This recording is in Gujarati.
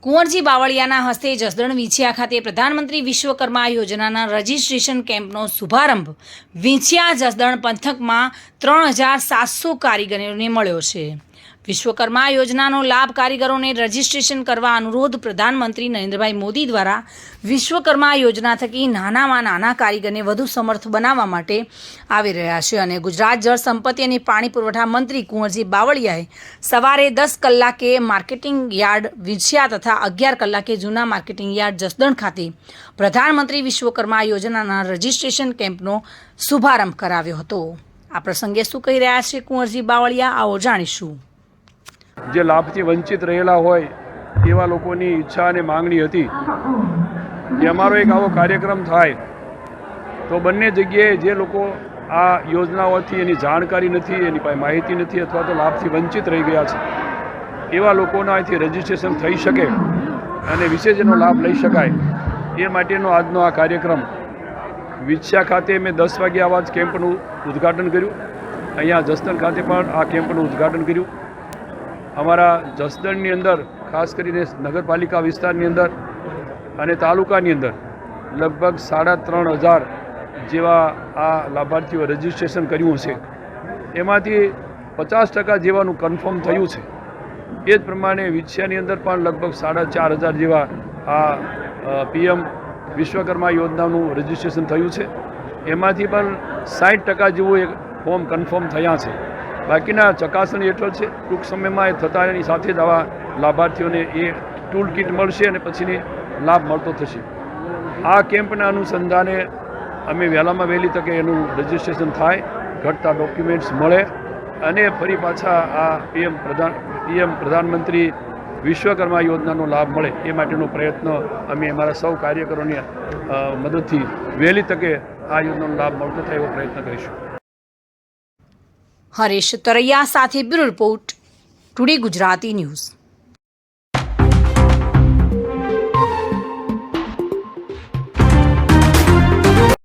કુંવરજી બાવળિયાના હસ્તે જસદણ વિંછિયા ખાતે પ્રધાનમંત્રી વિશ્વકર્મા યોજનાના રજિસ્ટ્રેશન કેમ્પનો શુભારંભ વિંછિયા જસદણ પંથકમાં 3700 કારીગરોને મળ્યો છે। વિશ્વકર્મા યોજનાનો લાભ કારીગરોને રજિસ્ટ્રેશન કરવા અનુરોધ પ્રધાનમંત્રી નરેન્દ્રભાઈ મોદી દ્વારા વિશ્વકર્મા યોજના થકી નાનામાં નાના કારીગરને વધુ સમર્થ બનાવવા માટે આવી રહ્યા છે અને ગુજરાત જળ સંપત્તિ અને પાણી પુરવઠા મંત્રી કુંવરજી બાવળિયાએ સવારે 10 કલાકે માર્કેટિંગ યાર્ડ વિંછિયા તથા 11 કલાકે જૂના માર્કેટિંગ યાર્ડ જસદણ ખાતે પ્રધાનમંત્રી વિશ્વકર્મા યોજનાના રજિસ્ટ્રેશન કેમ્પનો શુભારંભ કરાવ્યો હતો। આ પ્રસંગે શું કહી રહ્યા છે કુંવરજી બાવળિયા, આવો જાણીશું। જે લાભથી વંચિત રહેલા હોય એવા લોકોની ઈચ્છા અને માંગણી હતી કે અમારો એક આવો કાર્યક્રમ થાય તો બંને જગ્યાએ જે લોકો આ યોજનાઓથી એની જાણકારી નથી, એની પાસે માહિતી નથી અથવા તો લાભથી વંચિત રહી ગયા છે એવા લોકોના અહીંથી રજિસ્ટ્રેશન થઈ શકે અને વિશેષ એનો લાભ લઈ શકાય એ માટેનો આજનો આ કાર્યક્રમ વિંછિયા ખાતે મેં 10 વાગે આવા જ કેમ્પનું ઉદ્ઘાટન કર્યું। અહીંયા જસદણ ખાતે પણ આ કેમ્પનું ઉદ્ઘાટન કર્યું। અમારા જસદણની અંદર ખાસ કરીને નગરપાલિકા વિસ્તારની અંદર અને તાલુકાની અંદર લગભગ 3500 જેવા આ લાભાર્થીઓ રજિસ્ટ્રેશન કર્યું છે। એમાંથી 50% જેવાનું કન્ફર્મ થયું છે। એ જ પ્રમાણે વિંછિયાની અંદર પણ લગભગ 4500 જેવા આ પીએમ વિશ્વકર્મા યોજનાનું રજિસ્ટ્રેશન થયું છે। એમાંથી પણ 60% જેવું એક ફોર્મ કન્ફર્મ થયા છે। બાકીના ચકાસણી હેઠળ છે। ટૂંક સમયમાં એ થતાં એની સાથે જ આવા લાભાર્થીઓને એ ટૂલ કિટ મળશે અને પછીની લાભ મળતો થશે। આ કેમ્પના અનુસંધાને અમે વહેલામાં વહેલી તકે એનું રજિસ્ટ્રેશન થાય, ઘટતા ડોક્યુમેન્ટ્સ મળે અને ફરી પાછા આ પીએમ પ્રધાનમંત્રી વિશ્વકર્મા યોજનાનો લાભ મળે એ માટેનો પ્રયત્ન અમે અમારા સૌ કાર્યકરોની મદદથી વહેલી તકે આ યોજનાનો લાભ મળતો થાય એવો પ્રયત્ન કરીશું। હરેશ તરૈયા સાથે bureau report, today Gujarati news.